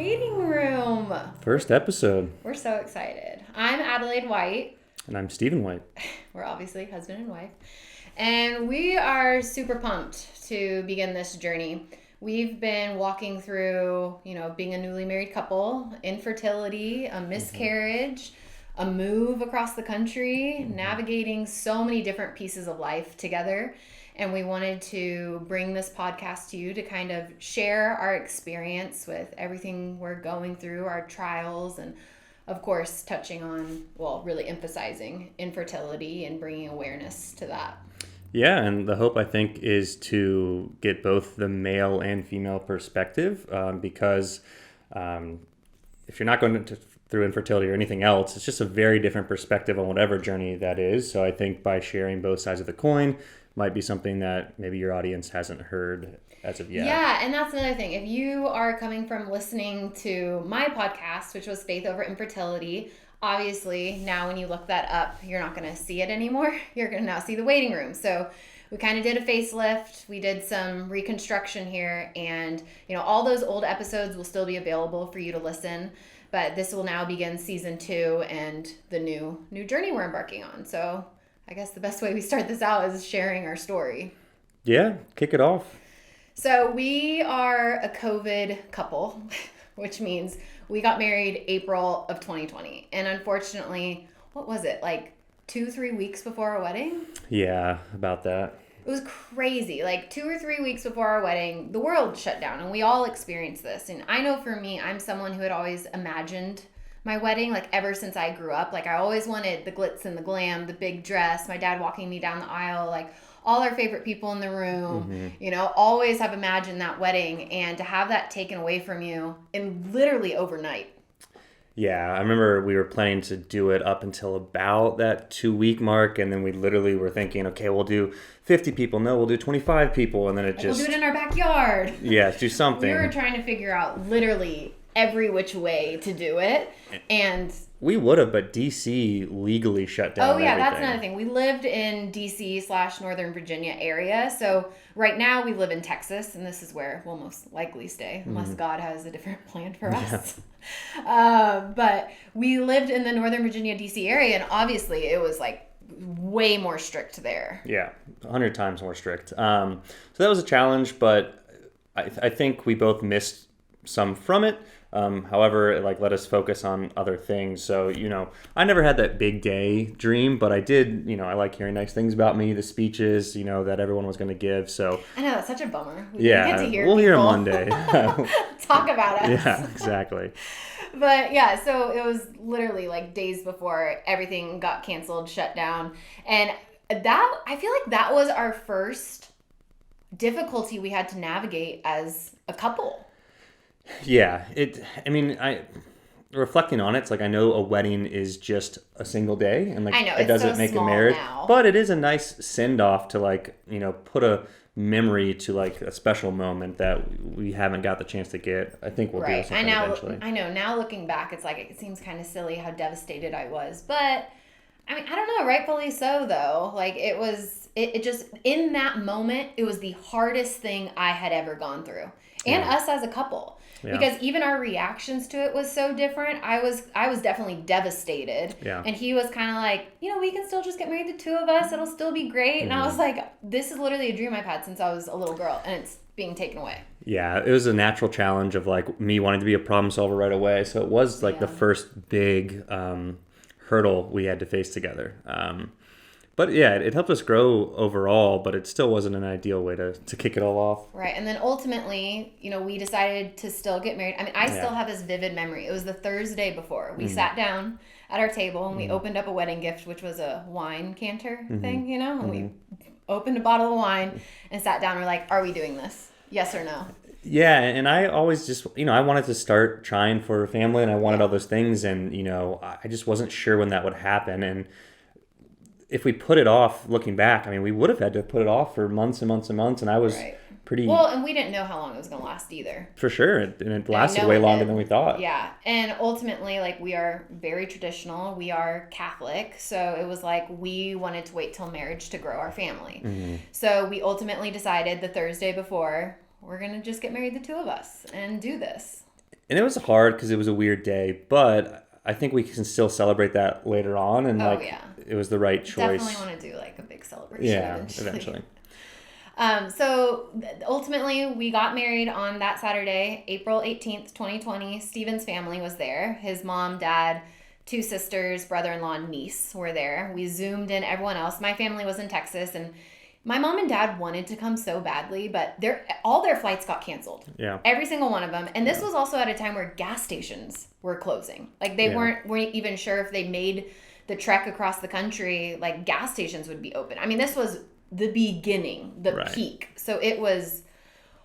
waiting room. First episode. We're so excited. I'm Adelaide White. And I'm Stephen White. We're obviously husband and wife. And we are super pumped to begin this journey. We've been walking through, being a newly married couple, infertility, a miscarriage, a move across the country, navigating so many different pieces of life together. And we wanted to bring this podcast to you to kind of share our experience with everything we're going through, our trials, and of course, touching on, really emphasizing infertility and bringing awareness to that. Yeah, and the hope, I think, is to get both the male and female perspective because if you're not going through infertility or anything else, it's just a very different perspective on whatever journey that is. So I think by sharing both sides of the coin might be something that maybe your audience hasn't heard as of yet. Yeah, and that's another thing. If you are coming from listening to my podcast, which was Faith Over Infertility, obviously now when you look that up, you're not going to see it anymore. You're going to now see the waiting room. So we kind of did a facelift. We did some reconstruction here, and all those old episodes will still be available for you to listen. But this will now begin season 2 and the new journey we're embarking on. So I guess the best way we start this out is sharing our story. Yeah, kick it off. So we are a COVID couple, which means we got married April of 2020. And unfortunately, what was it, like 2-3 weeks before our wedding? Yeah, about that. It was crazy. Like 2 or 3 weeks before our wedding, the world shut down, and we all experienced this. And I know for me, I'm someone who had always imagined my wedding, like ever since I grew up. Like I always wanted the glitz and the glam, the big dress, my dad walking me down the aisle, like all our favorite people in the room, always have imagined that wedding, and to have that taken away from you in literally overnight. Yeah, I remember we were planning to do it up until about that 2-week mark, and then we literally were thinking, okay, we'll do 50 people. No, we'll do 25 people, and then we'll do it in our backyard. Yeah, do something. We were trying to figure out literally every which way to do it, and we would have, but DC legally shut down everything. That's another thing. We lived in DC/Northern Virginia area. So right now we live in Texas, and this is where we'll most likely stay, unless God has a different plan for us. But we lived in the Northern Virginia, DC area, and obviously it was like way more strict there. Yeah, 100 times more strict. So that was a challenge, but I think we both missed some from it. However, it let us focus on other things. So, I never had that big day dream, but I did, I like hearing nice things about me, the speeches, that everyone was going to give. So I know, that's such a bummer. We get to hear we'll hear them one day. Talk about us. Yeah, exactly. But yeah, so it was literally like days before everything got canceled, shut down. And that, I feel like that was our first difficulty we had to navigate as a couple. Yeah, reflecting on it, it's like I know a wedding is just a single day, and it doesn't make a marriage, now. But it is a nice send off to put a memory to a special moment that we haven't got the chance to get. I think we'll do something eventually. I know. Now looking back, it's like it seems kind of silly how devastated I was, but I don't know. Rightfully so, though. It just in that moment, it was the hardest thing I had ever gone through, and us as a couple. Yeah. Because even our reactions to it was so different. I was definitely devastated. Yeah. And he was kind of like, we can still just get married, the two of us. It'll still be great. And I was like, this is literally a dream I've had since I was a little girl, and it's being taken away. Yeah, it was a natural challenge of me wanting to be a problem solver right away. So it was the first big hurdle we had to face together. But yeah, it helped us grow overall, but it still wasn't an ideal way to kick it all off. Right. And then ultimately, we decided to still get married. I still have this vivid memory. It was the Thursday before. We sat down at our table and we opened up a wedding gift, which was a wine canter thing, and we opened a bottle of wine and sat down. We're like, are we doing this? Yes or no? Yeah, and I always just, I wanted to start trying for a family, and I wanted all those things, and, I just wasn't sure when that would happen. And if we put it off, looking back, we would have had to put it off for months and months and months, and I was pretty... Well, and we didn't know how long it was going to last either. For sure, and it lasted way longer than we thought. Yeah, and ultimately, we are very traditional. We are Catholic, so it was we wanted to wait till marriage to grow our family. Mm-hmm. So we ultimately decided the Thursday before, we're going to just get married, the two of us, and do this. And it was hard because it was a weird day, but I think we can still celebrate that later on, and Oh, yeah. it was the right choice. Definitely want to do like a big celebration Yeah, eventually. eventually. Ultimately, we got married on that Saturday, April 18th, 2020. Stephen's family was there. His mom, dad, two sisters, brother-in-law, and niece were there. We Zoomed in everyone else. My family was in Texas, and my mom and dad wanted to come so badly, but all their flights got canceled. Yeah. Every single one of them. And this was also at a time where gas stations were closing. Like they weren't even sure if they made the trek across the country, like gas stations would be open. I mean, this was the beginning, the peak. So it was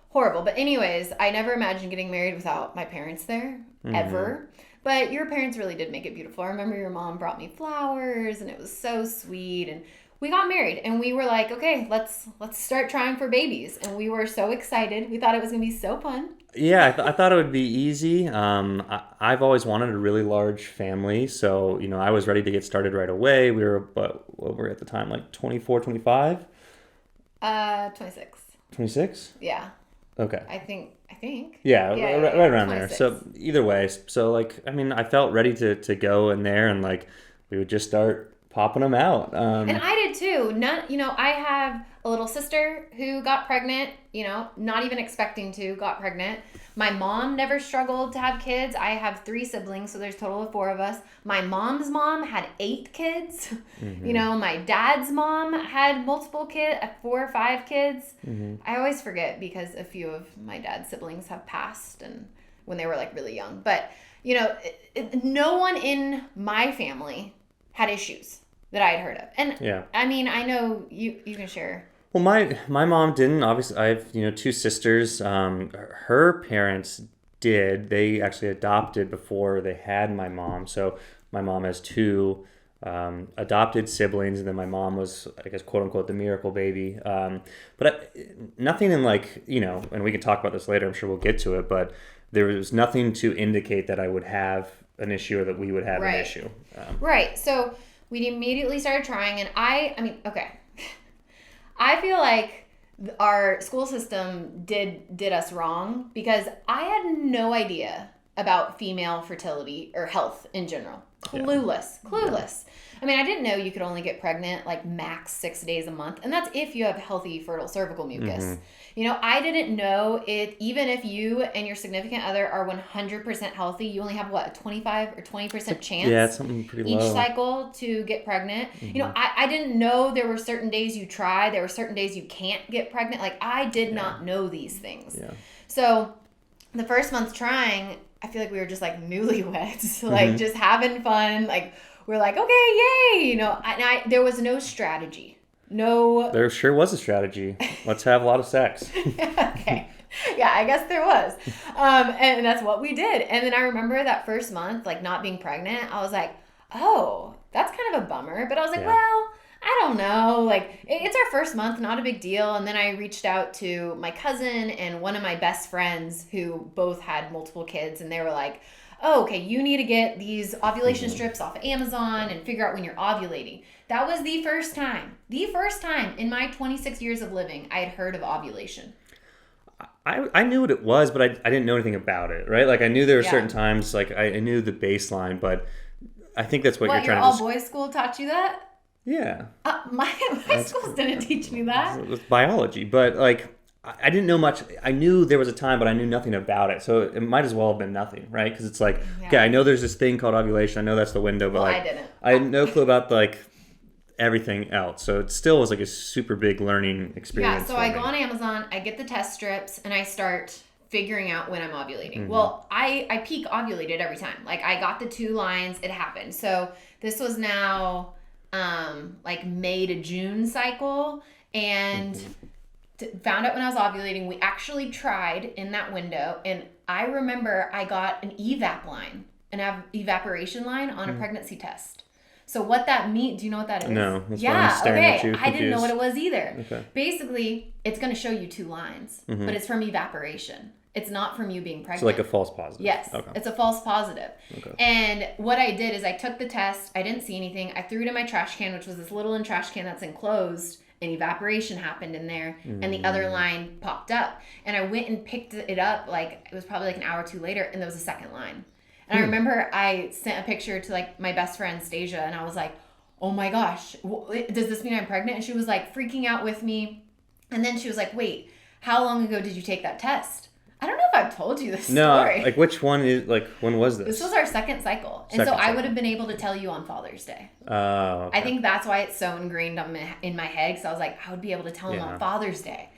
horrible. But anyways, I never imagined getting married without my parents there, ever. But your parents really did make it beautiful. I remember your mom brought me flowers, and it was so sweet. And we got married, and we were like, okay, let's start trying for babies. And we were so excited. We thought it was going to be so fun. Yeah, I thought it would be easy. I've always wanted a really large family, so I was ready to get started right away. We were, what were we at the time, like 24, 25? 26. 26? Yeah. Okay. I think. Yeah, right around 26. there. So either way, so I felt ready to go in there, and we would just start popping them out. And I did too. I have a little sister who got pregnant, not even expecting to, got pregnant. My mom never struggled to have kids. I have 3 siblings, so there's a total of 4 of us. My mom's mom had 8 kids. My dad's mom had multiple kids, 4 or 5 kids. I always forget because a few of my dad's siblings have passed and when they were like really young. But, no one in my family had issues that I had heard of. And yeah. I mean, I know you can share. Well, my mom didn't. Obviously, I have 2 sisters. Her parents did. They actually adopted before they had my mom. So my mom has 2 adopted siblings, and then my mom was, I guess, quote unquote, the miracle baby. Nothing in and we can talk about this later. I'm sure we'll get to it, but there was nothing to indicate that I would have an issue or that we would have an issue. Right. So we immediately started trying, and I mean, okay. I feel like our school system did us wrong because I had no idea about female fertility or health in general. Clueless. Yeah. I mean, I didn't know you could only get pregnant like max 6 days a month, and that's if you have healthy, fertile cervical mucus. I didn't know it. Even if you and your significant other are 100% healthy, you only have a 25 or 20% chance. Yeah, it's something pretty low. Each cycle to get pregnant. I didn't know there were certain days you try. There were certain days you can't get pregnant. Like I did not know these things. Yeah. So the first month trying, I feel like we were just like newlyweds, like just having fun. Like we're like, okay, yay, and there was no strategy. No. There sure was a strategy. Let's have a lot of sex. Okay. Yeah, I guess there was. And that's what we did. And then I remember that first month, like not being pregnant, I was like, oh, that's kind of a bummer. But I was like, well, I don't know. Like it's our first month, not a big deal. And then I reached out to my cousin and one of my best friends who both had multiple kids. And they were like, oh, okay, you need to get these ovulation strips off of Amazon and figure out when you're ovulating. That was the first time in my 26 years of living I had heard of ovulation. I knew what it was, but I didn't know anything about it, right? Like I knew there were certain times, like I knew the baseline, but I think that's what you're trying to... What, your all-boys school taught you that? Yeah. My schools didn't teach me that. It was biology, but like... I didn't know much. I knew there was a time, but I knew nothing about it. So it might as well have been nothing, right? Because it's like, okay, I know there's this thing called ovulation. I know that's the window, but I didn't. I had no clue about everything else. So it still was like a super big learning experience. Yeah, so I go on Amazon, I get the test strips, and I start figuring out when I'm ovulating. Well, I peak ovulated every time. Like I got the 2 lines, it happened. So this was now like May to June cycle, and... found out when I was ovulating. We actually tried in that window, and I remember I got an evap line, an evaporation line on a pregnancy test. So what that means, do you know what that is? No, that's why I'm staring at you, I didn't know what it was either. Okay. Basically, it's going to show you 2 lines, but it's from evaporation. It's not from you being pregnant. So like a false positive. Yes, It's a false positive. Okay. And what I did is I took the test. I didn't see anything. I threw it in my trash can, which was this little trash can that's enclosed. an evaporation happened in there, and the other line popped up. And I went and picked it up, like, it was probably like an hour or two later, and there was a second line. And I remember I sent a picture to, like, my best friend, Stasia, and I was like, oh my gosh, does this mean I'm pregnant? And she was, like, freaking out with me. And then she was like, wait, how long ago did you take that test? I don't know if I've told you this story. No, like, which one is, like, when was this? This was our second cycle. And so I would have been able to tell you on Father's Day. Oh, okay. I think that's why it's so ingrained in my head, because I was like, I would be able to tell him on Father's Day.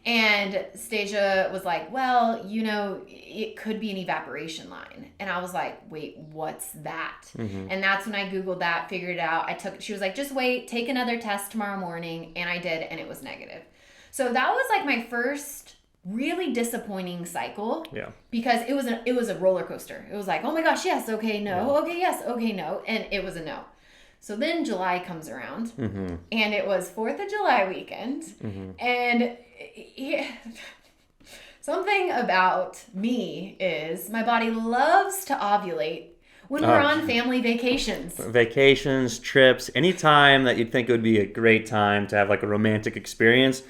And Stasia was like, well, you know, it could be an evaporation line. And I was like, wait, what's that? And that's when I Googled that, figured it out. She was like, just wait, take another test tomorrow morning. And I did, and it was negative. So that was like my first really disappointing cycle. Yeah. Because it was a roller coaster. It was like, oh my gosh, yes, okay, no, okay, yes, okay, no. And it was a no. So then July comes around, and it was 4th of July weekend, and something about me is my body loves to ovulate when we're on family vacations. Vacations, trips, any time that you'd think it would be a great time to have like a romantic experience,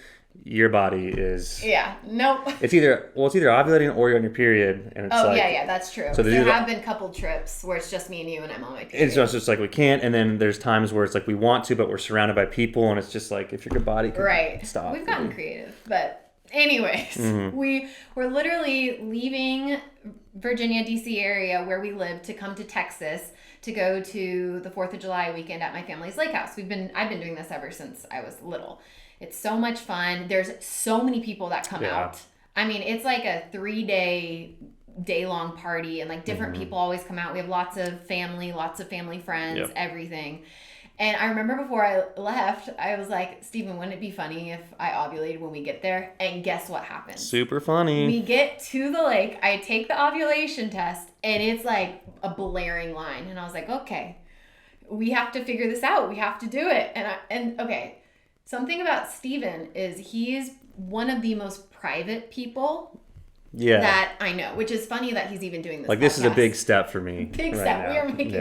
your body is... Yeah, nope. It's either ovulating or you're on your period. And it's yeah, that's true. So there have been couple trips where it's just me and you and I'm on my period. It's just like we can't, and then there's times where it's like we want to, but we're surrounded by people, and it's just like if your body could stop. We've gotten creative, but anyways, we were literally leaving Virginia, D.C. area where we live to come to Texas to go to the 4th of July weekend at my family's lake house. I've been doing this ever since I was little. It's so much fun. There's so many people that come out. I mean, it's like a 3-day-long party, and like different people always come out. We have lots of family friends, everything. And I remember before I left, I was like, Stephen, wouldn't it be funny if I ovulated when we get there? And guess what happens? Super funny. We get to the lake, I take the ovulation test, and it's like a blaring line. And I was like, okay, we have to figure this out. We have to do it. And okay. Something about Stephen is he's one of the most private people that I know, which is funny that he's even doing this. Like, this is a big step for me. Big step. We are making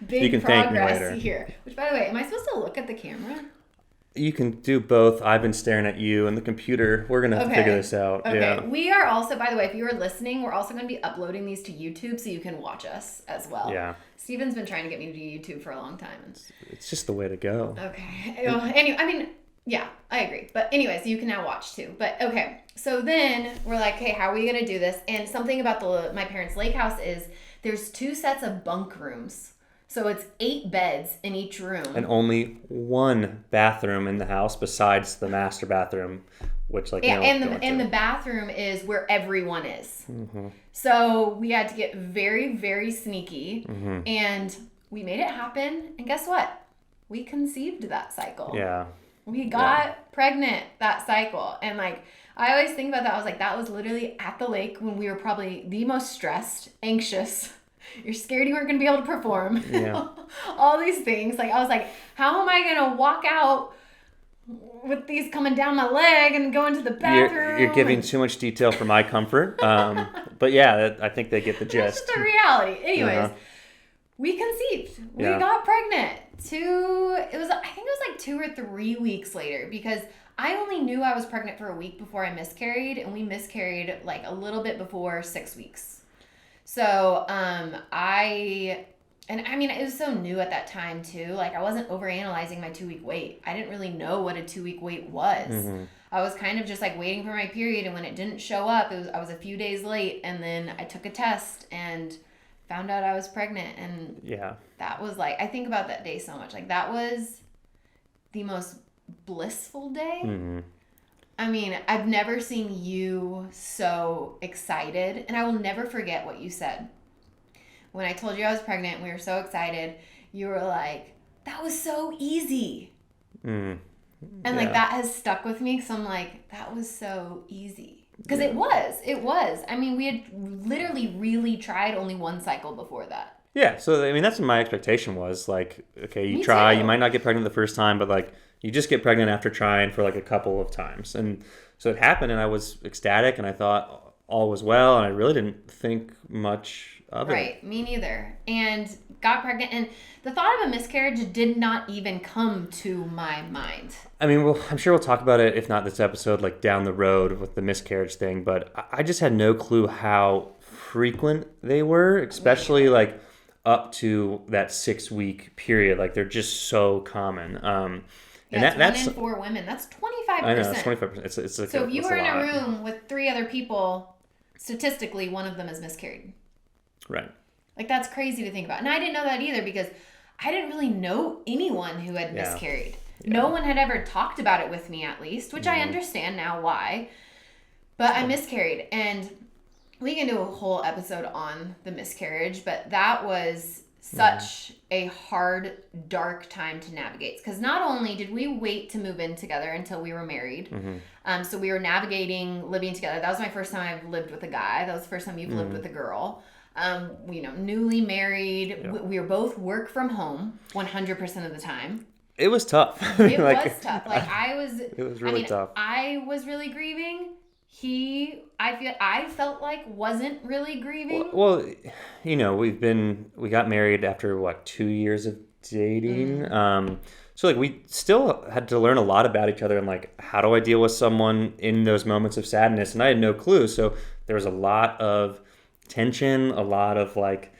big progress here. Which, by the way, am I supposed to look at the camera? You can do both. I've been staring at you and the computer. We're going to have to figure this out. Okay. Yeah. We are also, by the way, if you are listening, we're also going to be uploading these to YouTube so you can watch us as well. Yeah. Steven's been trying to get me to do YouTube for a long time. It's just the way to go. Okay. Anyway, I mean, yeah, I agree. But anyways, you can now watch too. But okay. So then we're like, hey, how are we going to do this? And something about my parents' lake house is there's 2 sets of bunk rooms. So it's 8 beds in each room. And only 1 bathroom in the house besides the master bathroom, which and the bathroom is where everyone is. So we had to get very, very sneaky, and we made it happen. And guess what? We conceived that cycle. Yeah. We got pregnant that cycle. And like, I always think about that. I was like, that was literally at the lake when we were probably the most stressed, anxious. You're scared you weren't going to be able to perform. Yeah. All these things. Like, I was like, how am I going to walk out with these coming down my leg and go into the bathroom? You're giving too much detail for my comfort. But yeah, I think they get the gist. That's just the reality. Anyways, we conceived. We got pregnant. I think it was like 2 or 3 weeks later, because I only knew I was pregnant for a week before I miscarried, and we miscarried like a little bit before 6 weeks. So, it was so new at that time too. Like, I wasn't overanalyzing my 2-week wait. I didn't really know what a 2-week wait was. I was kind of just like waiting for my period, and when it didn't show up, I was a few days late, and then I took a test and found out I was pregnant. And that was like, I think about that day so much. Like, that was the most blissful day. I mean, I've never seen you so excited, and I will never forget what you said. When I told you I was pregnant and we were so excited, you were like, that was so easy. And like, that has stuck with me, because I'm like, that was so easy. Because it was. I mean, we had literally really tried only 1 cycle before that. Yeah, so I mean, that's what my expectation was. Like, okay, you try, you might not get pregnant the first time, but like, you just get pregnant after trying for like a couple of times. And so it happened, and I was ecstatic, and I thought all was well, and I really didn't think much of it. Right, me neither. And got pregnant, and the thought of a miscarriage did not even come to my mind. I mean, I'm sure we'll talk about it, if not this episode, like down the road with the miscarriage thing, but I just had no clue how frequent they were, especially like up to that 6-week period. Like they're just so common. And that's 1 in 4 women. That's 25%. I know, it's 25%. It's like so if you were in a room with 3 other people, statistically, one of them is miscarried. Right. Like that's crazy to think about. And I didn't know that either because I didn't really know anyone who had miscarried. Yeah. No one had ever talked about it with me, at least, which I understand now why. But I miscarried, and we can do a whole episode on the miscarriage, but that was such a hard, dark time to navigate. Because not only did we wait to move in together until we were married, so we were navigating living together. That was my first time I've lived with a guy. That was the first time you've lived with a girl. Newly married. Yeah. We were both work from home 100% of the time. It was tough. It was tough. Like it was really tough. I was really grieving. I felt like wasn't really grieving. Well, we got married after 2 years of dating. So like we still had to learn a lot about each other and like how do I deal with someone in those moments of sadness, and I had no clue. So there was a lot of tension, a lot of like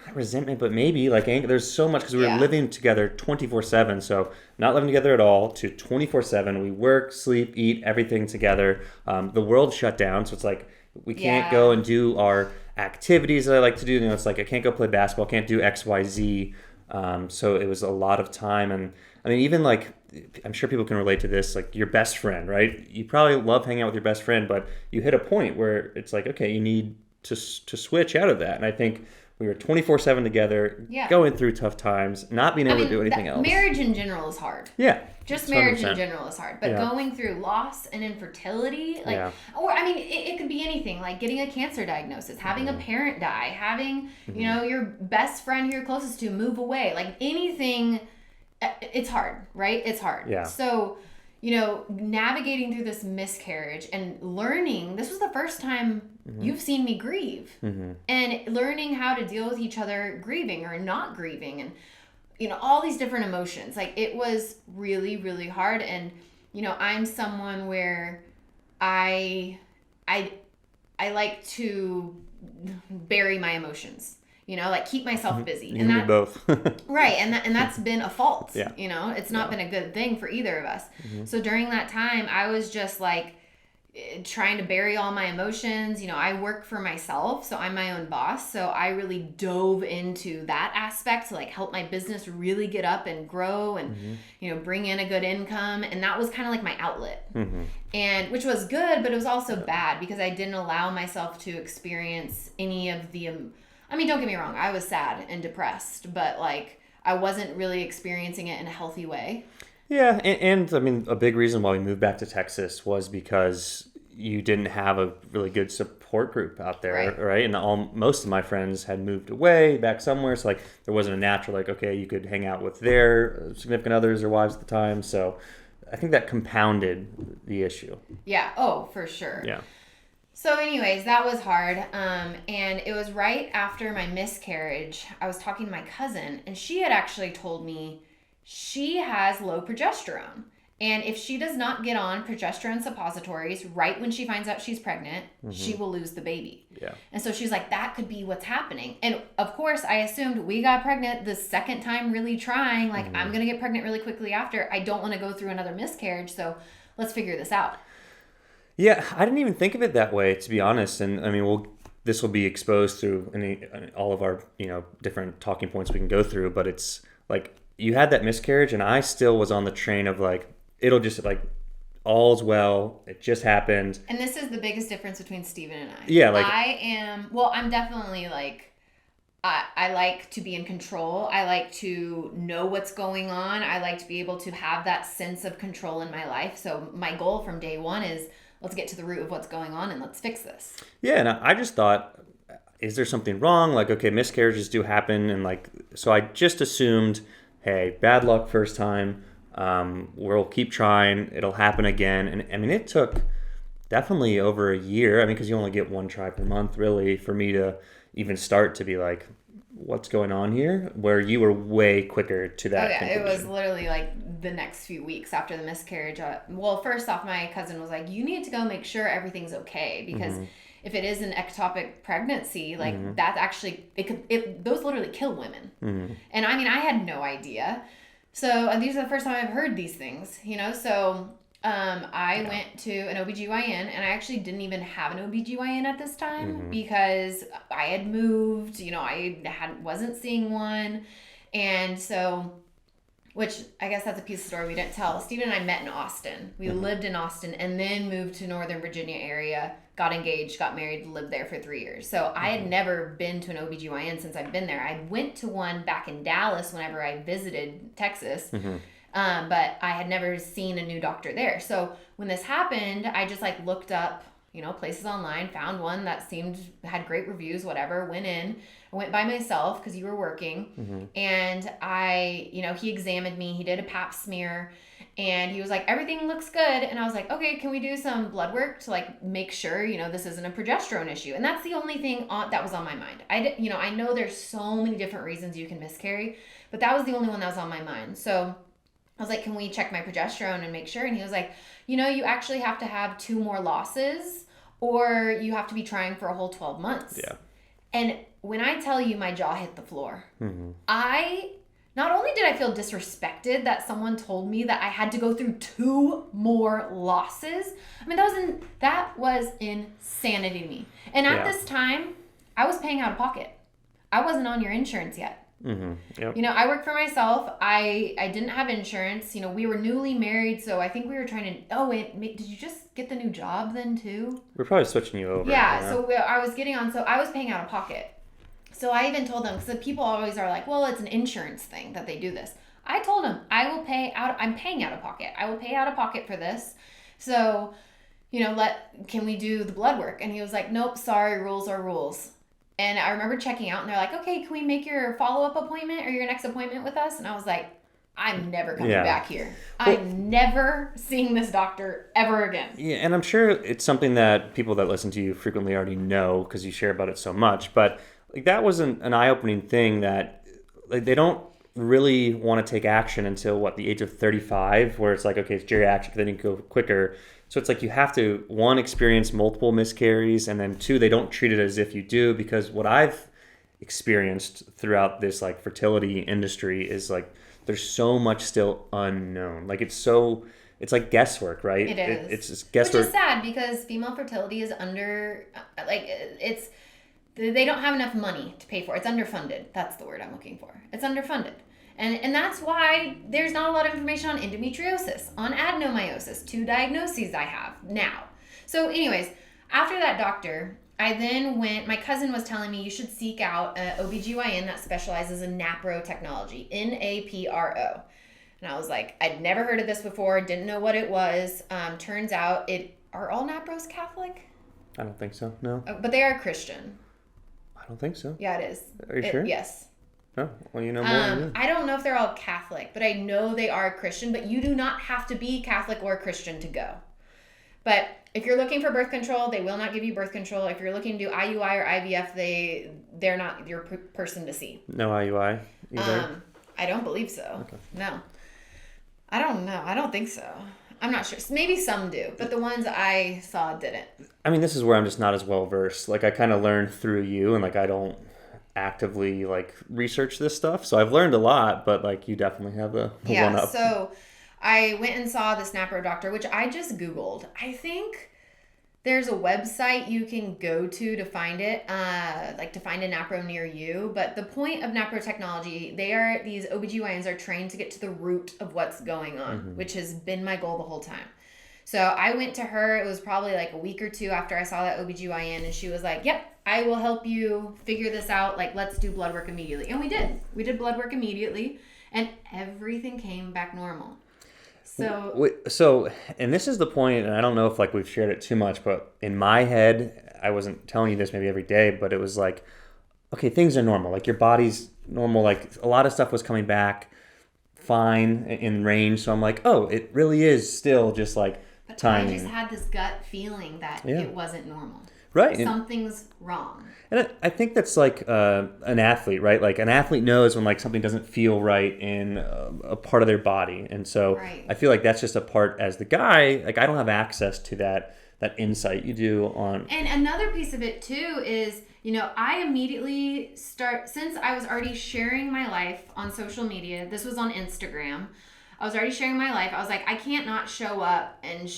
not resentment, but maybe like anger. There's so much because we were living together 24/7. So not living together at all to 24/7. We work, sleep, eat, everything together. The world shut down, so it's like we can't go and do our activities that I like to do. It's like I can't go play basketball, can't do X, Y, Z. So it was a lot of time, and I mean even like I'm sure people can relate to this. Like your best friend, right? You probably love hanging out with your best friend, but you hit a point where it's like okay, you need to switch out of that, and I think. We were 24/7 together, going through tough times, not being able to do anything else. Marriage in general is hard. Yeah. Just marriage 100%. In general is hard. But going through loss and infertility, or I mean, it could be anything, like getting a cancer diagnosis, having a parent die, having, your best friend who you're closest to move away, like anything, it's hard, right? It's hard. Yeah. So, navigating through this miscarriage and learning, this was the first time you've seen me grieve, and learning how to deal with each other grieving or not grieving, and all these different emotions. Like it was really, really hard. And I'm someone where I like to bury my emotions. Like keep myself busy. And that both. Right. And that's been a fault. Yeah. It's not been a good thing for either of us. So during that time, I was just like trying to bury all my emotions. I work for myself, so I'm my own boss. So I really dove into that aspect to like help my business really get up and grow and, bring in a good income. And that was kind of like my outlet. And which was good, but it was also bad because I didn't allow myself to experience any of the I mean, don't get me wrong. I was sad and depressed, but like I wasn't really experiencing it in a healthy way. Yeah, and I mean, a big reason why we moved back to Texas was because you didn't have a really good support group out there, right? And most of my friends had moved away back somewhere, so like there wasn't a natural like, okay, you could hang out with their significant others or wives at the time. So I think that compounded the issue. Yeah. Oh, for sure. Yeah. So anyways, that was hard. And it was right after my miscarriage, I was talking to my cousin, and she had actually told me she has low progesterone. And if she does not get on progesterone suppositories right when she finds out she's pregnant, she will lose the baby. Yeah. And so she's like, that could be what's happening. And of course, I assumed we got pregnant the second time really trying. Like, I'm going to get pregnant really quickly after. I don't want to go through another miscarriage. So let's figure this out. Yeah, I didn't even think of it that way, to be honest. And I mean, this will be exposed through all of our different talking points we can go through. But it's like you had that miscarriage, and I still was on the train of like it'll just like all's well. It just happened. And this is the biggest difference between Stephen and I. Yeah, like I'm definitely like I like to be in control. I like to know what's going on. I like to be able to have that sense of control in my life. So my goal from day one is let's get to the root of what's going on and let's fix this. Yeah, and I just thought, is there something wrong? Like, okay, miscarriages do happen. And like, so I just assumed, hey, bad luck first time. We'll keep trying. It'll happen again. And I mean, it took definitely over a year. I mean, because you only get one try per month, really, for me to even start to be like, what's going on here, where you were way quicker to that conclusion. It was literally like the next few weeks after the miscarriage. Well, first off, my cousin was like, you need to go make sure everything's okay, because if it is an ectopic pregnancy, like that's actually, those literally kill women. And I mean, I had no idea. So these are the first time I've heard these things, so I went to an OBGYN, and I actually didn't even have an OBGYN at this time because I had moved, I wasn't seeing one. And so, which I guess that's a piece of story we didn't tell. Stephen and I met in Austin. We lived in Austin and then moved to Northern Virginia area, got engaged, got married, lived there for 3 years. So I had never been to an OBGYN since I'd been there. I went to one back in Dallas whenever I visited Texas. But I had never seen a new doctor there. So when this happened, I just looked up, places online, found one that had great reviews, whatever, went in. I went by myself because you were working. And he examined me. He did a pap smear, and he was like, everything looks good. And I was like, okay, can we do some blood work to make sure, this isn't a progesterone issue? And that's the only thing that was on my mind. I know there's so many different reasons you can miscarry, but that was the only one that was on my mind. So I was like, can we check my progesterone and make sure? And he was like, you actually have to have 2 more losses, or you have to be trying for a whole 12 months. Yeah. And when I tell you my jaw hit the floor, not only did I feel disrespected that someone told me that I had to go through 2 more losses. I mean, that was insanity to me. And at this time, I was paying out of pocket. I wasn't on your insurance yet. Yep. I worked for myself. I didn't have insurance. We were newly married, so I think we were trying to. Did you just get the new job then too? We're probably switching you over. Yeah. So I was getting on. So I was paying out of pocket. So I even told them, because the people always are like, well, it's an insurance thing that they do this. I told them I will pay out. I'm paying out of pocket. I will pay out of pocket for this. So, can we do the blood work? And he was like, nope, sorry, rules are rules. And I remember checking out, and they're like, okay, can we make your follow-up appointment or your next appointment with us? And I was like, I'm never coming back here. I'm never seeing this doctor ever again. Yeah, and I'm sure it's something that people that listen to you frequently already know because you share about it so much. But that wasn't an eye-opening thing that they don't really want to take action until, the age of 35, where it's like, okay, it's geriatric, then you can go quicker. So it's you have to, 1, experience multiple miscarries, and then 2, they don't treat it as if you do, because what I've experienced throughout this fertility industry is there's so much still unknown. It's like guesswork, right? It is. It's just guesswork. Which is sad, because female fertility is they don't have enough money to pay for it. It's underfunded. That's the word I'm looking for. It's underfunded. And that's why there's not a lot of information on endometriosis, on adenomyosis, 2 diagnoses I have now. So anyways, after that doctor, I then my cousin was telling me you should seek out an OBGYN that specializes in NAPRO technology, NAPRO. And I was like, I'd never heard of this before, didn't know what it was. Turns out, are all NAPROs Catholic? I don't think so, no. But they are Christian. I don't think so. Yeah, it is. Are you sure? Yes. Oh, well, you know more than me. I don't know if they're all Catholic, but I know they are Christian, but you do not have to be Catholic or Christian to go. But if you're looking for birth control, they will not give you birth control. If you're looking to do IUI or IVF, they're not your person to see. No IUI either? I don't believe so. Okay. No. I don't know. I don't think so. I'm not sure. Maybe some do, but the ones I saw didn't. I mean, this is where I'm just not as well versed. I kind of learned through you, and I don't actively research this stuff. So I've learned a lot, but you definitely have the one up. So I went and saw this NAPRO doctor, which I just Googled. I think there's a website you can go to find it, to find a NAPRO near you. But the point of NAPRO technology, these OBGYNs are trained to get to the root of what's going on, which has been my goal the whole time. So I went to her. It was probably a week or 2 after I saw that OBGYN, and she was like, yep, I will help you figure this out. Let's do blood work immediately. And we did. We did blood work immediately, and everything came back normal. So, and this is the point, and I don't know if we've shared it too much, but in my head, I wasn't telling you this maybe every day, but it was okay, things are normal. Your body's normal. A lot of stuff was coming back fine in range. So I'm oh, it really is still just timing. I just had this gut feeling that it wasn't normal. Right. something's wrong. And I think that's like an athlete, right? Like an athlete knows when like something doesn't feel right in a part of their body. And so Right. I feel like that's just a part as the guy, like I don't have access to that insight you do on. And another piece of it too is, I immediately since I was already sharing my life on social media, this was on Instagram. I was already sharing my life. I was like, I can't not show up and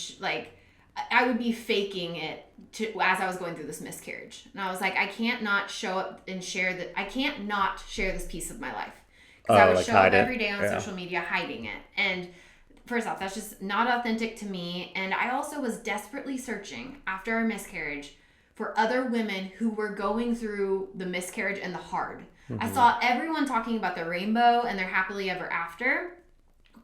I would be faking it as I was going through this miscarriage. And I was like, I can't not show up and share that. I can't not share this piece of my life. Because I would like show up hide it. every day on social media hiding it. And first off, that's just not authentic to me. And I also was desperately searching after our miscarriage for other women who were going through the miscarriage and the hard. I saw everyone talking about their rainbow and their happily ever after,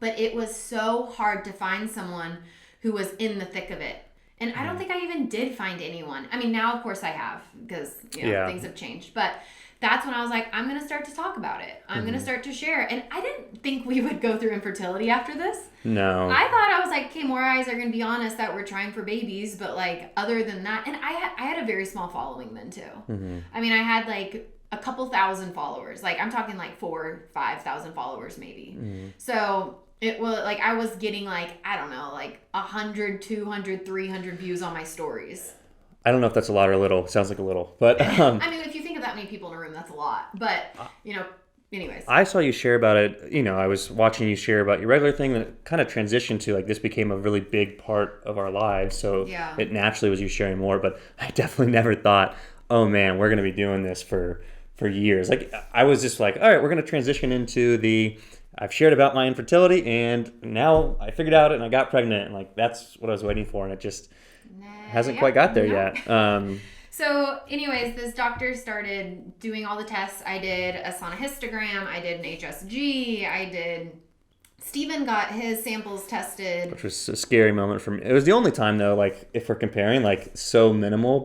but it was so hard to find someone who was in the thick of it. And I don't think I even did find anyone. I mean, now of course I have, because things have changed. But that's when I was like, I'm going to start to talk about it. I'm going to start to share. And I didn't think we would go through infertility after this. No. I thought, I was like, okay, more eyes are going to be on us that we're trying for babies. But like, other than that, and I had a very small following then too. I mean, I had like a couple thousand followers. Like, I'm talking like 4,000 or 5,000 followers maybe. So it was like, I was getting like, I don't know, like 100, 200, 300 views on my stories. I don't know if that's a lot or a little. Sounds like a little. But I mean, if you think of that many people in a room, that's a lot. But, anyways. I saw you share about it. I was watching you share about your regular thing, and it kind of transitioned to like this became a really big part of our lives. So it naturally was you sharing more. But I definitely never thought, oh man, we're going to be doing this for years. Like I was just like, all right, we're going to transition into I've shared about my infertility, and now I figured out it and I got pregnant, and like that's what I was waiting for, and it just hasn't quite got there yet. So anyways, this doctor started doing all the tests. I did a sonohystogram, I did an HSG, Stephen got his samples tested. Which was a scary moment for me. It was the only time though, like if we're comparing, like so minimal,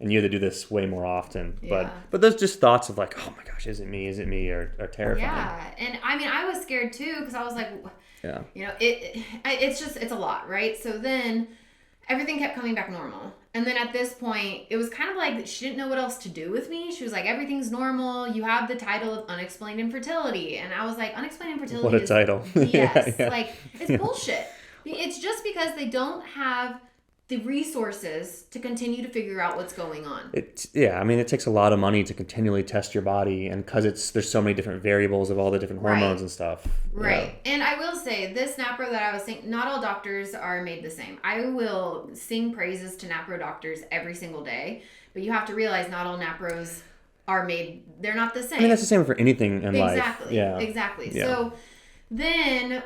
and you had to do this way more often. Yeah. But those just thoughts of like, oh my gosh, is it me, are terrifying. Yeah, and I mean, I was scared too, because I was like, it's a lot, right? So then everything kept coming back normal. And then at this point, it was kind of like she didn't know what else to do with me. She was like, everything's normal. You have the title of unexplained infertility. And I was like, unexplained infertility What a title. Yes. Like, it's bullshit. It's just because they don't have the resources to continue to figure out what's going on. I mean, it takes a lot of money to continually test your body, and because there's so many different variables of all the different hormones and stuff. Right. And I will say, this NAPRO that I was saying, not all doctors are made the same. I will sing praises to NAPRO doctors every single day, but you have to realize not all NAPROs are made, they're not the same. I mean, that's the same for anything in life. Exactly. Yeah. So then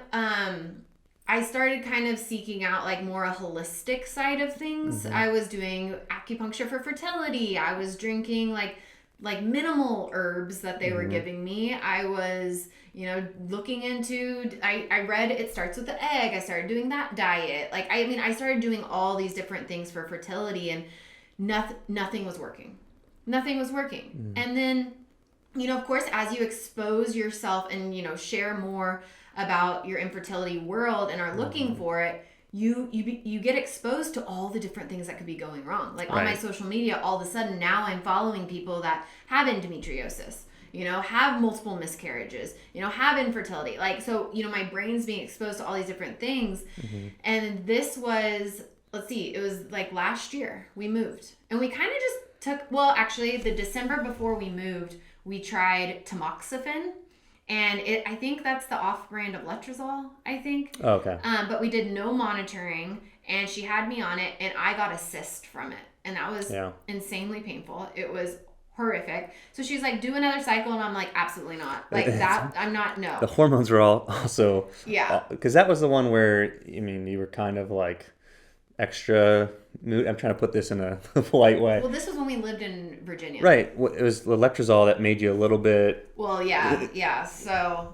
I started kind of seeking out like more a holistic side of things. I was doing acupuncture for fertility. I was drinking like minimal herbs that they were giving me. I was, looking into, I read it starts with the egg. I started doing that diet. Like, I started doing all these different things for fertility, and nothing was working. Nothing was working. And then, of course, as you expose yourself and, share more about your infertility world and are looking for it, you get exposed to all the different things that could be going wrong. Like on my social media, all of a sudden now I'm following people that have endometriosis, have multiple miscarriages, have infertility. Like, so, my brain's being exposed to all these different things. And this was, it was like last year we moved, and we kind of just actually the December before we moved, we tried tamoxifen. And I think that's the off-brand of letrozole, I think. Oh, okay. But we did no monitoring, and she had me on it, and I got a cyst from it. And that was insanely painful. It was horrific. So she's like, do another cycle, and I'm like, absolutely not. Like that, I'm not, no. The hormones were all also... Yeah. Because that was the one where, you were kind of like extra mood. I'm trying to put this in a polite way. Well, this was when we lived in Virginia. Right. It was the letrozole that made you a little bit... Well, yeah. So,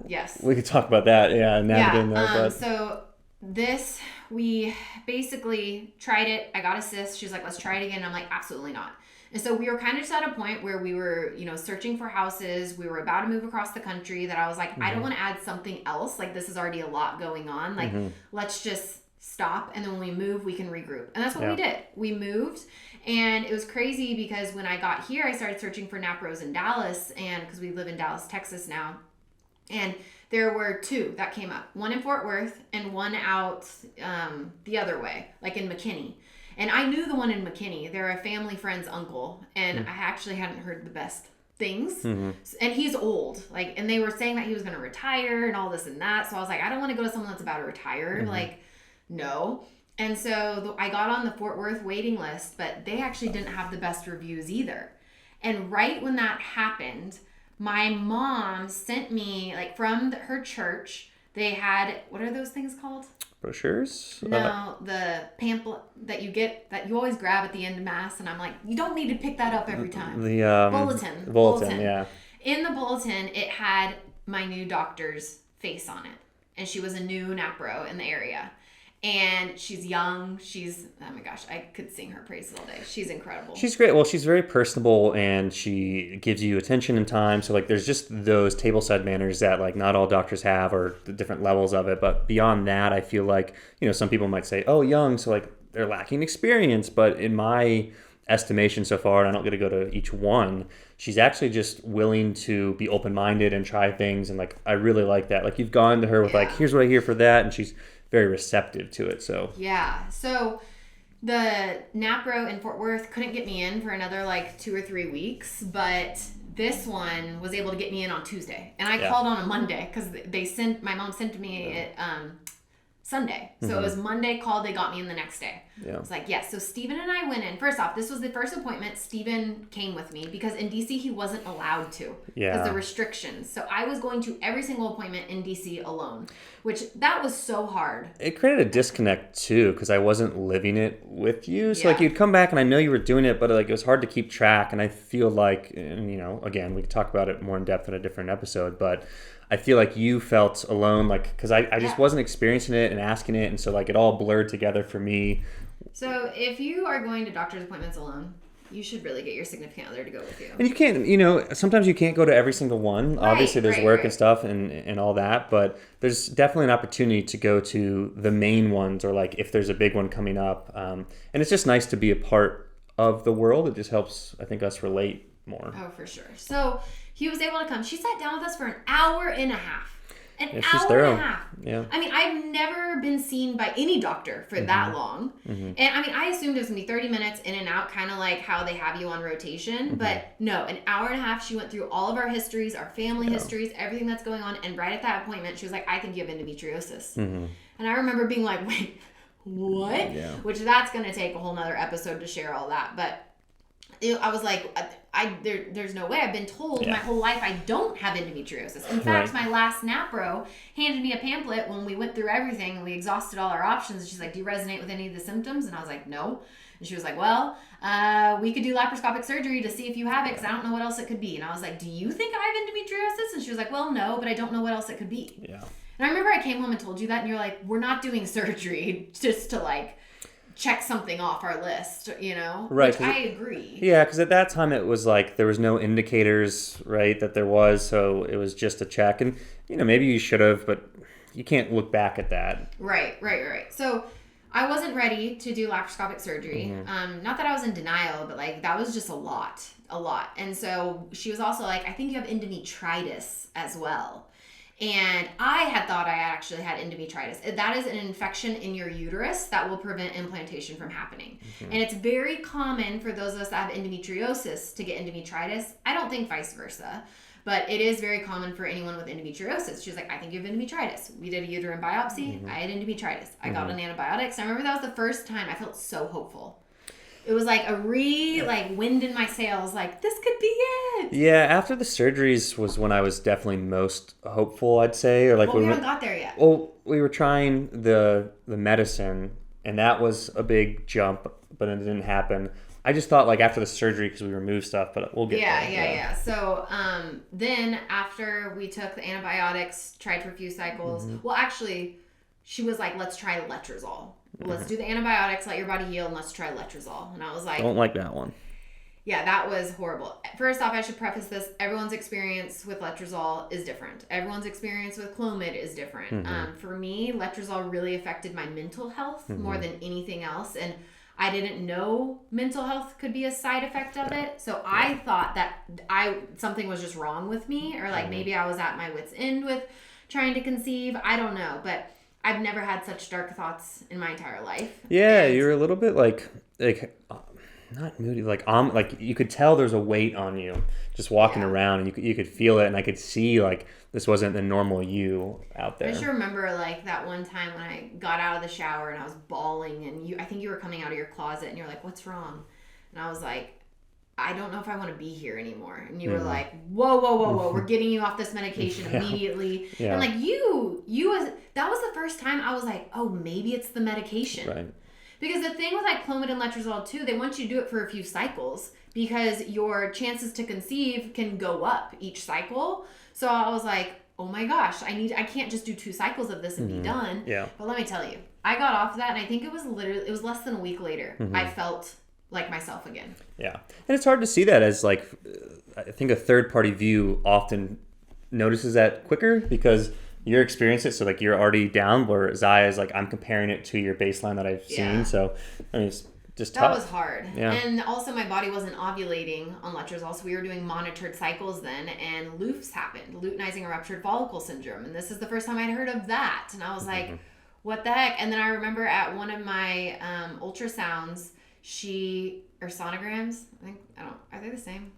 yes. We could talk about that, navigating that. So this, we basically tried it. I got a cyst. She's like, let's try it again. I'm like, absolutely not. And so we were kind of just at a point where we were, searching for houses. We were about to move across the country, that I was like, I don't want to add something else. Like, this is already a lot going on. Like, let's just stop, and then when we move, we can regroup. And that's what Yeah. we did. We moved, and it was crazy because when I got here, I started searching for NAPROs in Dallas, and because we live in Dallas, Texas now, and there were 2 that came up, one in Fort Worth and one out the other way, like in McKinney. And I knew the one in McKinney. They're a family friend's uncle, and I actually hadn't heard the best things. And he's old, like, and they were saying that he was going to retire and all this and that. So I was like, I don't want to go to someone that's about to retire. Like, no. And so I got on the Fort Worth waiting list, but they actually didn't have the best reviews either. And right when that happened, my mom sent me, like, from her church, they had, what are those things called? Brochures? No, the pamphlet that you get, that you always grab at the end of Mass, and I'm like, you don't need to pick that up every time. The bulletin, yeah. In the bulletin, it had my new doctor's face on it, and she was a new NAPRO in the area. And she's young. Oh my gosh, I could sing her praises all day. She's incredible. She's great. Well, she's very personable, and she gives you attention and time. So, like, there's just those tableside manners that, like, not all doctors have, or the different levels of it. But beyond that, I feel like, some people might say, oh, young, so, like, they're lacking experience. But in my estimation so far, and I don't get to go to each one, she's actually just willing to be open-minded and try things. And, like, I really like that. Like, you've gone to her with, like, here's what I hear for that, and she's very receptive to it. So so the NAPRO in Fort Worth couldn't get me in for another like 2 or 3 weeks, but this one was able to get me in on Tuesday, and I called on a Monday because my mom sent me it Sunday. So it was Monday called, they got me in the next day. Yeah. It's like, yes. So Stephen and I went in. First off, this was the first appointment. Stephen came with me because in DC he wasn't allowed to. Yeah. Because the restrictions. So I was going to every single appointment in DC alone, which that was so hard. It created a disconnect too, because I wasn't living it with you. So like you'd come back and I know you were doing it, but like it was hard to keep track. And I feel like, and again, we could talk about it more in depth in a different episode, but I feel like you felt alone, like, because I just wasn't experiencing it and asking it, and so like it all blurred together for me. So if you are going to doctor's appointments alone, you should really get your significant other to go with you. And you can't, sometimes you can't go to every single one. Right, obviously, there's work and stuff and all that, but there's definitely an opportunity to go to the main ones, or like if there's a big one coming up. And it's just nice to be a part of the world. It just helps, I think, us relate more. Oh, for sure. So he was able to come. She sat down with us for an hour and a half. An hour and a half. Yeah. I mean, I've never been seen by any doctor for that long. Mm-hmm. And I mean, I assumed it was going to be 30 minutes in and out, kind of like how they have you on rotation. Mm-hmm. But no, an hour and a half, she went through all of our histories, our family histories, everything that's going on. And right at that appointment, she was like, I think you have endometriosis. Mm-hmm. And I remember being like, wait, what? Yeah. Which that's going to take a whole nother episode to share all that. But I was like, there's no way. I've been told my whole life I don't have endometriosis. In fact, my last NAPRO handed me a pamphlet when we went through everything and we exhausted all our options. She's like, do you resonate with any of the symptoms? And I was like, no. And she was like, well, we could do laparoscopic surgery to see if you have it because I don't know what else it could be. And I was like, do you think I have endometriosis? And she was like, well, no, but I don't know what else it could be. Yeah. And I remember I came home and told you that, and you're like, we're not doing surgery just to like check something off our list, Right. Which I agree. Yeah, because at that time it was like there was no indicators, right, that there was, so it was just a check. And, maybe you should have, but you can't look back at that. Right. So I wasn't ready to do laparoscopic surgery. Mm-hmm. Not that I was in denial, but like that was just a lot. And so she was also like, I think you have endometritis as well. And I had thought I actually had endometritis. That is an infection in your uterus that will prevent implantation from happening. Mm-hmm. And it's very common for those of us that have endometriosis to get endometritis. I don't think vice versa, but it is very common for anyone with endometriosis. She was like, I think you have endometritis. We did a uterine biopsy. Mm-hmm. I had endometritis. I got on antibiotics. I remember that was the first time I felt so hopeful. It was like a wind in my sails, like, this could be it. Yeah, after the surgeries was when I was definitely most hopeful, I'd say. Or like we haven't got there yet. Well, we were trying the medicine, and that was a big jump, but it didn't happen. I just thought, like, after the surgery, because we removed stuff, but we'll get there. Yeah. So then after we took the antibiotics, tried for a few cycles, well, actually, she was like, let's try letrozole. Let's do the antibiotics, let your body heal, and let's try letrozole. And I was like, don't like that one. Yeah, that was horrible. First off, I should preface this. Everyone's experience with letrozole is different. Everyone's experience with Clomid is different. For me, letrozole really affected my mental health more than anything else. And I didn't know mental health could be a side effect of it. So I thought that something was just wrong with me, or like maybe I was at my wit's end with trying to conceive. I don't know. But I've never had such dark thoughts in my entire life. Yeah, you're a little bit like not moody, like you could tell there's a weight on you just walking around, and you could feel it, and I could see like this wasn't the normal you out there. I just remember like that one time when I got out of the shower and I was bawling, and I think you were coming out of your closet and you're like, "What's wrong?" And I was like, "I don't know if I want to be here anymore." And you were like, whoa, we're getting you off this medication immediately. Yeah. And like that was the first time I was like, oh, maybe it's the medication. Right. Because the thing with like Clomid and letrozole too, they want you to do it for a few cycles because your chances to conceive can go up each cycle. So I was like, oh my gosh, I can't just do 2 cycles of this and be done. Yeah. But let me tell you, I got off of that, and I think it was less than a week later. I felt like myself again. Yeah. And it's hard to see that as like, I think a third party view often notices that quicker because you're experiencing it. So like you're already down, where Zaya is like, I'm comparing it to your baseline that I've seen. So I mean, it's just tough. That was hard. Yeah. And also my body wasn't ovulating on letrozole. So we were doing monitored cycles then, and LUFS happened, luteinizing a ruptured follicle syndrome. And this is the first time I'd heard of that. And I was like, what the heck? And then I remember at one of my ultrasounds, or sonograms, are they the same?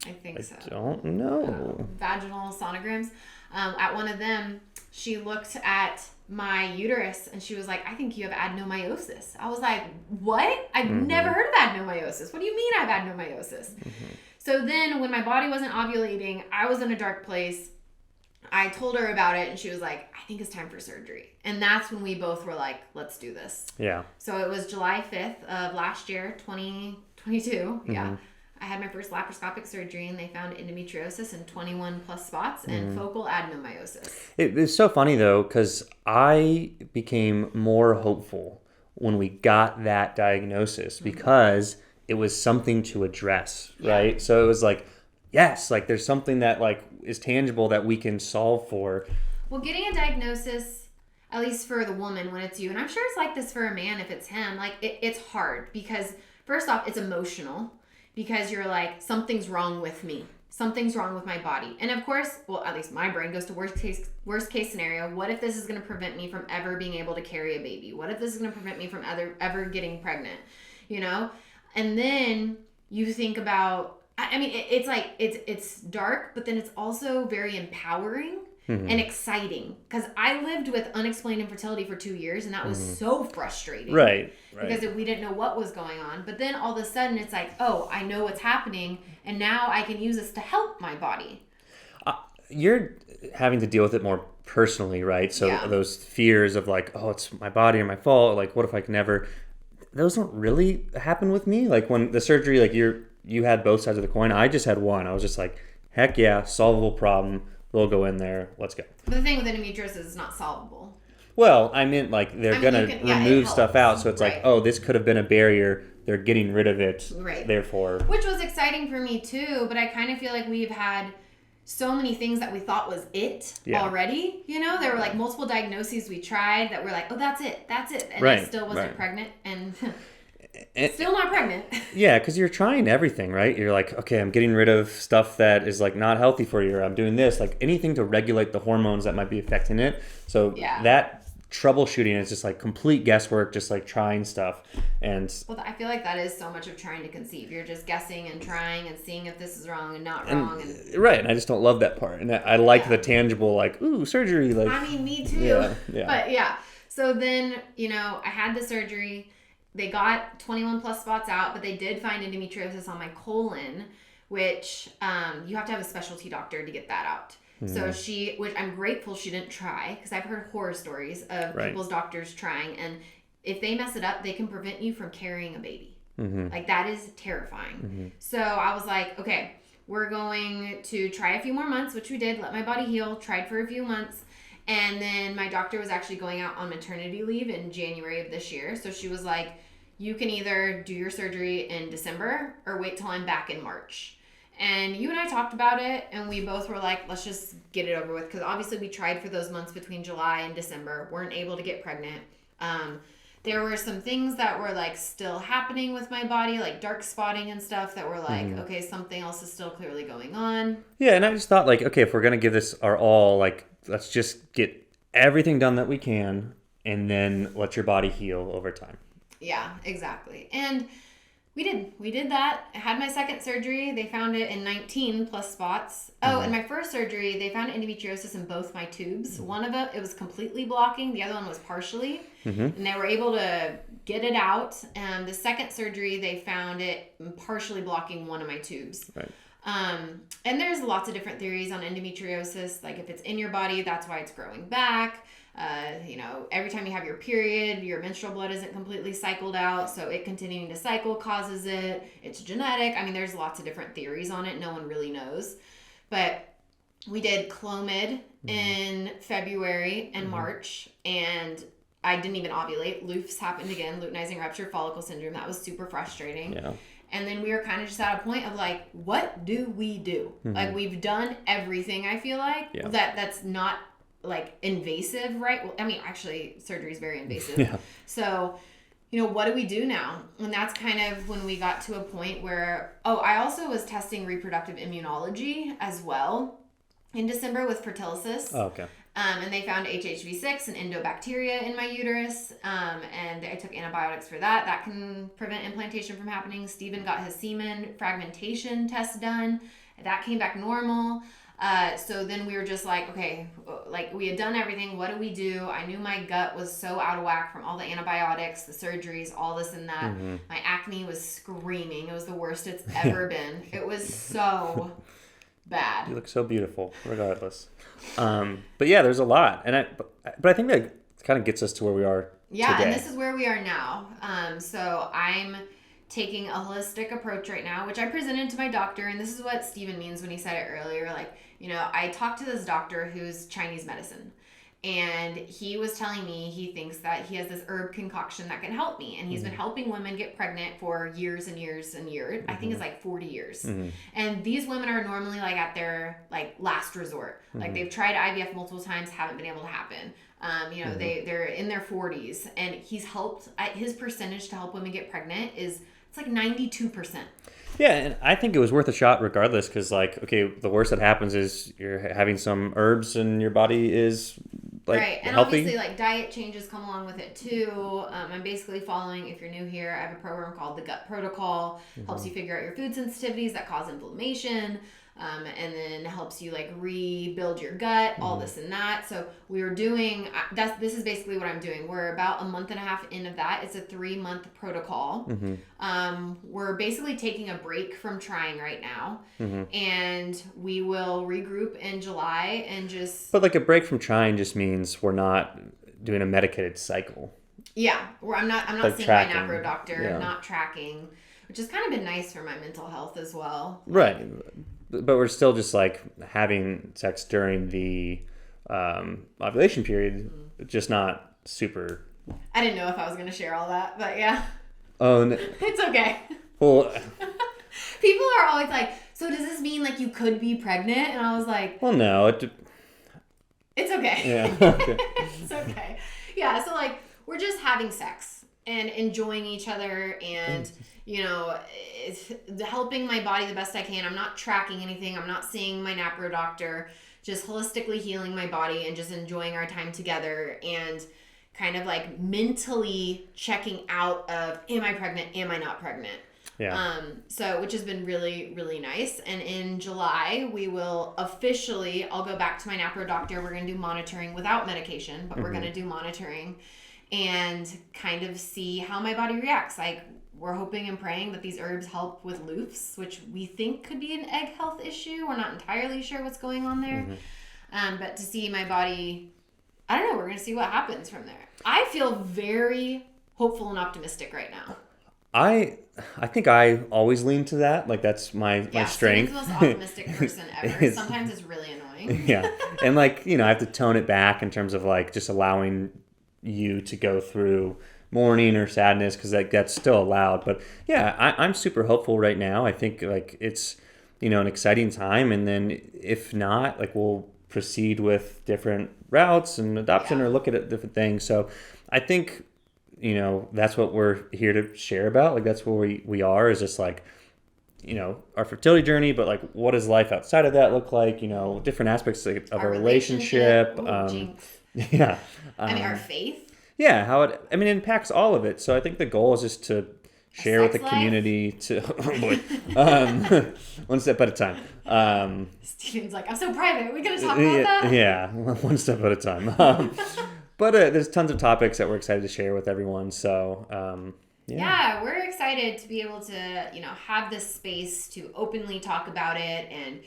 I think so. I don't know. Vaginal sonograms. At one of them, she looked at my uterus and she was like, I think you have adenomyosis. I was like, what? I've never heard of adenomyosis. What do you mean I have adenomyosis? So then when my body wasn't ovulating, I was in a dark place. I told her about it and she was like, I think it's time for surgery. And that's when we both were like, let's do this. Yeah. So it was July 5th of last year, 2022. Yeah. I had my first laparoscopic surgery and they found endometriosis in 21 plus spots and focal adenomyosis. It's so funny though, because I became more hopeful when we got that diagnosis because it was something to address, right? So it was like, yes, like there's something that like is tangible that we can solve for. Well, getting a diagnosis, at least for the woman when it's you, and I'm sure it's like this for a man if it's him, like it's hard because first off, it's emotional. Because you're like, something's wrong with me. Something's wrong with my body. And of course, well, at least my brain goes to worst case scenario. What if this is going to prevent me from ever being able to carry a baby? What if this is going to prevent me from ever getting pregnant? You know? And then you think about, I mean, it's like, it's dark, but then it's also very empowering and exciting. Because I lived with unexplained infertility for 2 years, and that was so frustrating. Right. Because we didn't know what was going on. But then all of a sudden, it's like, oh, I know what's happening, and now I can use this to help my body. You're having to deal with it more personally, right? So those fears of like, oh, it's my body or my fault. Like, what if I can never... Those don't really happen with me. Like when the surgery, like you had both sides of the coin. I just had one. I was just like, heck yeah, solvable problem. We'll go in there. Let's go. But the thing with endometriosis is it's not solvable. Well, I meant like they're going to remove stuff out. So it's like, oh, this could have been a barrier. They're getting rid of it. Right. Therefore. Which was exciting for me too. But I kind of feel like we've had so many things that we thought was it already. You know, there were like multiple diagnoses we tried that were like, oh, that's it. And I still wasn't pregnant. And still not pregnant. Yeah, because you're trying everything, right? You're like, okay, I'm getting rid of stuff that is like not healthy for you. Or I'm doing this, like anything to regulate the hormones that might be affecting it. So that troubleshooting is just like complete guesswork, just like trying stuff. And well, I feel like that is so much of trying to conceive. You're just guessing and trying and seeing if this is wrong and not wrong. Right, and I just don't love that part. And I like the tangible, like, ooh, surgery. Like, I mean, me too. But so then, you know, I had the surgery. They got 21 plus spots out, but they did find endometriosis on my colon, which you have to have a specialty doctor to get that out. So which I'm grateful she didn't try, because I've heard horror stories of people's doctors trying, and if they mess it up, they can prevent you from carrying a baby. Like that is terrifying. So I was like, okay, we're going to try a few more months, which we did, let my body heal, tried for a few months. And then my doctor was actually going out on maternity leave in January of this year. So she was like, you can either do your surgery in December or wait till I'm back in March. And you and I talked about it, and we both were like, let's just get it over with. Because obviously we tried for those months between July and December, weren't able to get pregnant. There were some things that were like still happening with my body, like dark spotting and stuff that were like, okay, something else is still clearly going on. Yeah, and I just thought like, okay, if we're going to give this our all, like, let's just get everything done that we can, and then let your body heal over time. Yeah, exactly. And we did that. I had my second surgery. They found it in 19 plus spots. Oh, in my first surgery, they found endometriosis in both my tubes. One of it was completely blocking. The other one was partially. And they were able to get it out. And the second surgery, they found it partially blocking one of my tubes. Right. And there's lots of different theories on endometriosis. Like if it's in your body, that's why it's growing back. Every time you have your period, your menstrual blood isn't completely cycled out, so it continuing to cycle causes it. It's genetic. I mean, there's lots of different theories on it. No one really knows. But we did Clomid in February and March, and I didn't even ovulate. LUFS happened again, luteinizing rupture follicle syndrome. That was super frustrating. Yeah. And then we were kind of just at a point of like, what do we do? Like we've done everything, I feel like, that's not like invasive, right? Well, I mean, actually surgery is very invasive. Yeah. So, what do we do now? And that's kind of when we got to a point where, I also was testing reproductive immunology as well in December with Fertility. Oh, okay. And they found HHV6 and endobacteria in my uterus. And I took antibiotics for that. That can prevent implantation from happening. Stephen got his semen fragmentation test done. That came back normal. So then we were just like, okay, like we had done everything. What do we do? I knew my gut was so out of whack from all the antibiotics, the surgeries, all this and that. My acne was screaming. It was the worst it's ever been. It was so bad. You look so beautiful, regardless. But yeah, there's a lot, but I think that kind of gets us to where we are today. And this is where we are now. So I'm taking a holistic approach right now, which I presented to my doctor, and this is what Stephen means when he said it earlier. Like, I talked to this doctor who's Chinese medicine, and he was telling me he thinks that he has this herb concoction that can help me, and he's been helping women get pregnant for years and years and years. I think it's like 40 years. And these women are normally like at their like last resort. Like they've tried IVF multiple times, haven't been able to happen. They're in their 40s, and he's helped. His percentage to help women get pregnant it's like 92%. Yeah, and I think it was worth a shot regardless, because like, okay, the worst that happens is you're having some herbs and your body is like right. And healthy. Obviously like diet changes come along with it too. I'm basically following, if you're new here, I have a program called the Gut Protocol. Helps you figure out your food sensitivities that cause inflammation. And then helps you like rebuild your gut, all this and that. So we were doing, this is basically what I'm doing. We're about a month and a half in of that. It's a 3-month protocol. We're basically taking a break from trying right now. And we will regroup in July and just... But like a break from trying just means we're not doing a medicated cycle. Yeah. I'm not like seeing tracking. my NAPRO doctor, not tracking, which has kind of been nice for my mental health as well. Right. But we're still just like having sex during the ovulation period, just not super. I didn't know if I was going to share all that, but yeah. Oh, no. It's okay. Well, people are always like, so does this mean like you could be pregnant? And I was like, well, no. It's okay. Yeah. Okay. It's okay. Yeah. So like we're just having sex and enjoying each other and. It's helping my body the best I can. I'm not tracking anything. I'm not seeing my NAPRO doctor. Just holistically healing my body and just enjoying our time together and kind of like mentally checking out of, am I pregnant? Am I not pregnant? Yeah. Which has been really, really nice. And in July, we will officially, I'll go back to my NAPRO doctor. We're going to do monitoring without medication, but we're going to do monitoring and kind of see how my body reacts. Like, we're hoping and praying that these herbs help with LUFS, which we think could be an egg health issue. We're not entirely sure what's going on there. But to see my body, I don't know, we're going to see what happens from there. I feel very hopeful and optimistic right now. I think I always lean to that. Like that's my strength. Steven's the most optimistic person ever. Sometimes it's really annoying. Yeah. And like, I have to tone it back in terms of like just allowing you to go through mourning or sadness, because that's still allowed. But yeah, I'm super hopeful right now. I think like it's, an exciting time. And then if not, like we'll proceed with different routes and adoption or look at different things. So I think, that's what we're here to share about. Like that's where we are, is just like, our fertility journey, but like what does life outside of that look like, different aspects of our relationship. Ooh, Yeah. our faith. Yeah, how it impacts all of it. So I think the goal is just to share with the community one step at a time. Steven's like, I'm so private. We gonna talk about that? Yeah, one step at a time. But there's tons of topics that we're excited to share with everyone. So yeah, we're excited to be able to, have this space to openly talk about it and,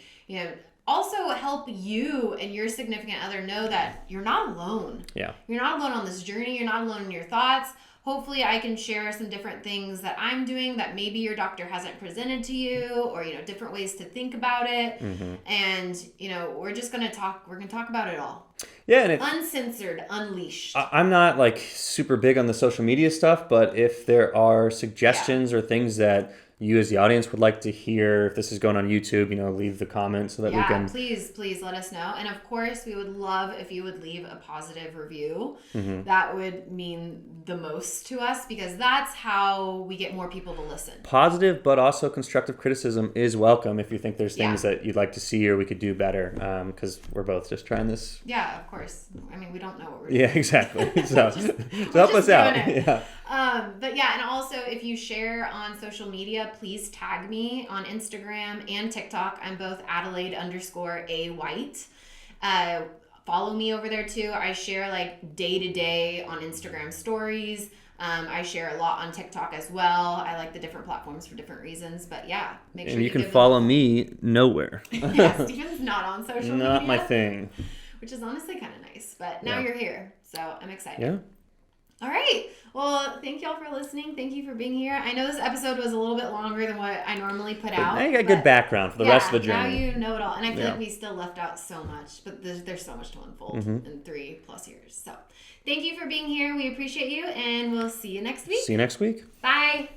also help you and your significant other know that you're not alone. Yeah. You're not alone on this journey. You're not alone in your thoughts. Hopefully I can share some different things that I'm doing that maybe your doctor hasn't presented to you, or, different ways to think about it. Mm-hmm. And, we're just going to talk. We're going to talk about it all. Yeah. And uncensored, unleashed. I'm not like super big on the social media stuff, but if there are suggestions or things that you as the audience would like to hear, if this is going on YouTube, leave the comments so that we can... please let us know. And of course, we would love if you would leave a positive review. Mm-hmm. That would mean the most to us, because that's how we get more people to listen. Positive, but also constructive criticism is welcome if you think there's things that you'd like to see or we could do better, because we're both just trying this. Yeah, of course. We don't know what we're doing. Yeah, exactly. So help us out. Yeah. But yeah, and also if you share on social media, please tag me on Instagram and TikTok. I'm both Adelaide_A White. Follow me over there too. I share like day to day on Instagram stories. I share a lot on TikTok as well. I like the different platforms for different reasons. But yeah, make sure you can follow me nowhere. Yeah, Steven's not on social media. Not my thing. Which is honestly kind of nice. But now you're here, so I'm excited. Yeah. All right. Well, thank y'all for listening. Thank you for being here. I know this episode was a little bit longer than what I normally put out. Now you got good background for the rest of the journey. Now you know it all. And I feel like we still left out so much, but there's so much to unfold in 3+ years. So thank you for being here. We appreciate you, and we'll see you next week. See you next week. Bye.